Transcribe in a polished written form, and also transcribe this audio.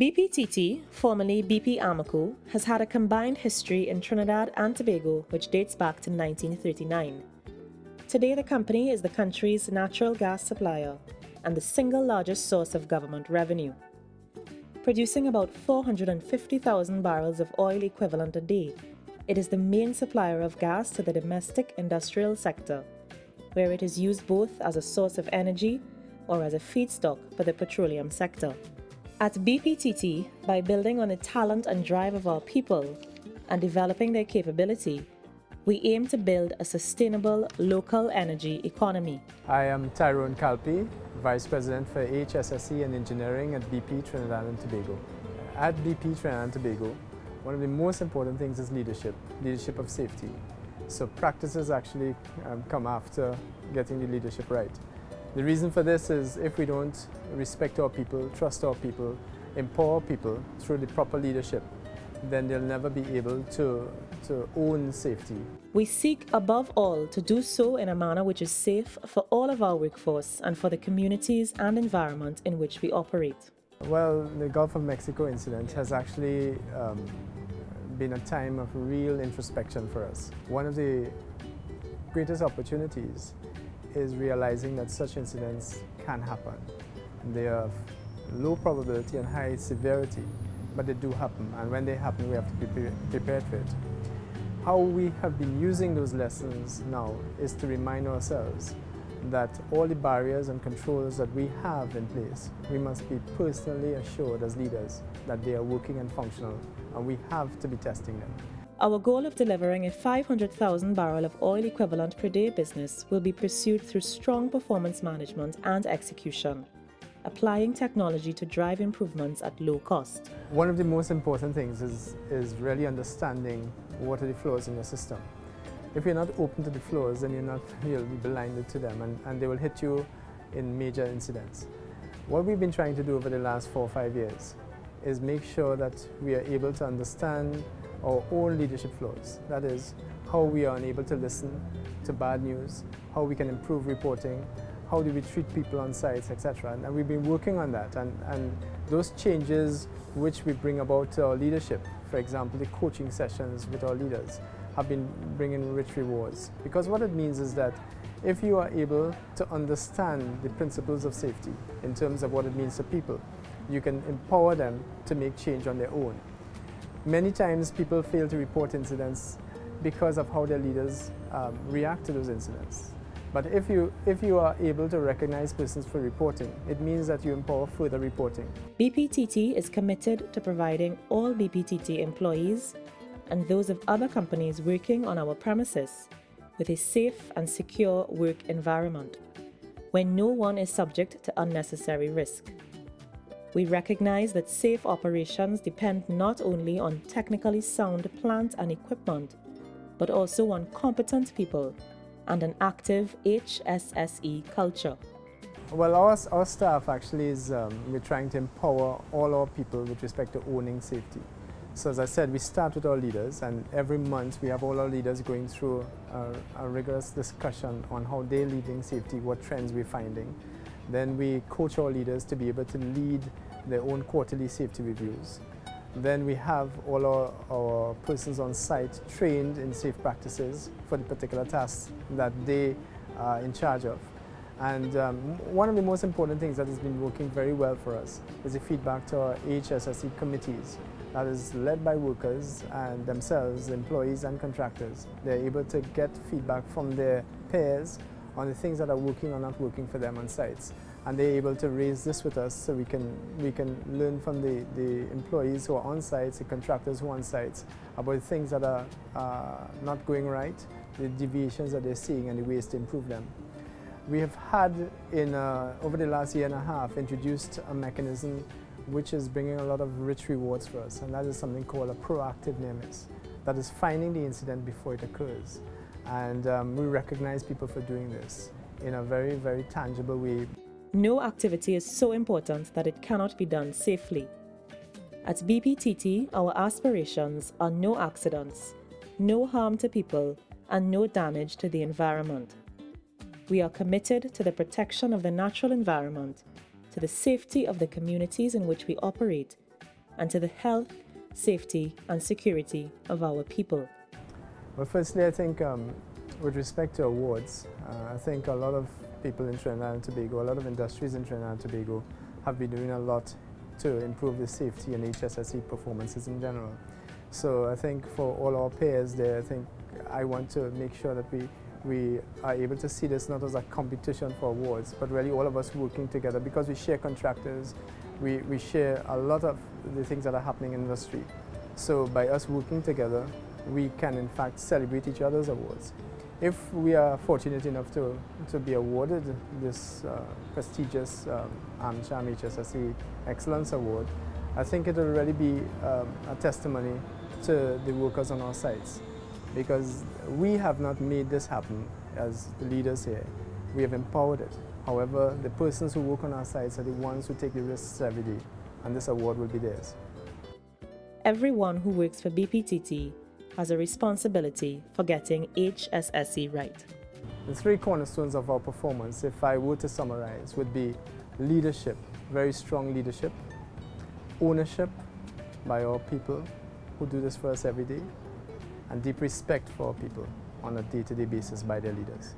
bpTT, formerly BP Amoco, has had a combined history in Trinidad and Tobago which dates back to 1939. Today the company is the country's natural gas supplier and the single largest source of government revenue. Producing about 450,000 barrels of oil equivalent a day, it is the main supplier of gas to the domestic industrial sector, where it is used both as a source of energy or as a feedstock for the petroleum sector. At bpTT, by building on the talent and drive of our people and developing their capability, we aim to build a sustainable local energy economy. I am Tyrone Calpe, Vice President for HSE and Engineering at BP Trinidad and Tobago. At BP Trinidad and Tobago, one of the most important things is leadership of safety. So practices actually come after getting the leadership right. The reason for this is if we don't respect our people, trust our people, empower people through the proper leadership, then they'll never be able to own safety. We seek above all to do so in a manner which is safe for all of our workforce and for the communities and environment in which we operate. Well, the Gulf of Mexico incident has actually been a time of real introspection for us. One of the greatest opportunities is realizing that such incidents can happen. They are of low probability and high severity, but they do happen, and when they happen we have to be prepared for it. How we have been using those lessons now is to remind ourselves that all the barriers and controls that we have in place, we must be personally assured as leaders that they are working and functional, and we have to be testing them. Our goal of delivering a 500,000 barrel of oil equivalent per day business will be pursued through strong performance management and execution, applying technology to drive improvements at low cost. One of the most important things is really understanding what are the flaws in your system. If you're not open to the flaws, then you'll be blinded to them, and they will hit you in major incidents. What we've been trying to do over the last 4 or 5 years is make sure that we are able to understand our own leadership flaws. That is, how we are unable to listen to bad news, how we can improve reporting, how do we treat people on sites, etc. And we've been working on that, and those changes which we bring about to our leadership, for example, the coaching sessions with our leaders, have been bringing rich rewards. Because what it means is that if you are able to understand the principles of safety in terms of what it means to people, you can empower them to make change on their own. Many times people fail to report incidents because of how their leaders react to those incidents. But if you are able to recognize persons for reporting, it means that you empower further reporting. bpTT is committed to providing all bpTT employees and those of other companies working on our premises with a safe and secure work environment, where no one is subject to unnecessary risk. We recognize that safe operations depend not only on technically sound plant and equipment, but also on competent people and an active HSE culture. Well, our staff actually is, we're trying to empower all our people with respect to owning safety. So as I said, we start with our leaders, and every month we have all our leaders going through a rigorous discussion on how they're leading safety, what trends we're finding. Then we coach our leaders to be able to lead their own quarterly safety reviews. Then we have all our persons on site trained in safe practices for the particular tasks that they are in charge of. And one of the most important things that has been working very well for us is the feedback to our HSE committees that is led by workers and themselves, employees and contractors. They're able to get feedback from their peers on the things that are working or not working for them on sites. And they're able to raise this with us so we can learn from the employees who are on sites, the contractors who are on sites, about the things that are not going right, the deviations that they're seeing and the ways to improve them. We have had, over the last year and a half, introduced a mechanism which is bringing a lot of rich rewards for us, and that is something called a proactive near miss. That is finding the incident before it occurs. And we recognize people for doing this in a very, very tangible way. No activity is so important that it cannot be done safely. At bpTT, our aspirations are no accidents, no harm to people, and no damage to the environment. We are committed to the protection of the natural environment, to the safety of the communities in which we operate, and to the health, safety, and security of our people. Well, firstly, I think with respect to awards, I think a lot of people in Trinidad and Tobago, a lot of industries in Trinidad and Tobago have been doing a lot to improve the safety and HSE performances in general. So I think for all our peers there, I think I want to make sure that we are able to see this not as a competition for awards, but really all of us working together, because we share contractors, we share a lot of the things that are happening in the industry. So by us working together, we can in fact celebrate each other's awards. If we are fortunate enough to be awarded this prestigious AmCham HSE Excellence Award, I think it will really be a testimony to the workers on our sites, because we have not made this happen as the leaders here. We have empowered it. However, the persons who work on our sites are the ones who take the risks every day, and this award will be theirs. Everyone who works for bpTT has a responsibility for getting HSE right. The three cornerstones of our performance, if I were to summarize, would be leadership, very strong leadership, ownership by our people who do this for us every day, and deep respect for our people on a day-to-day basis by their leaders.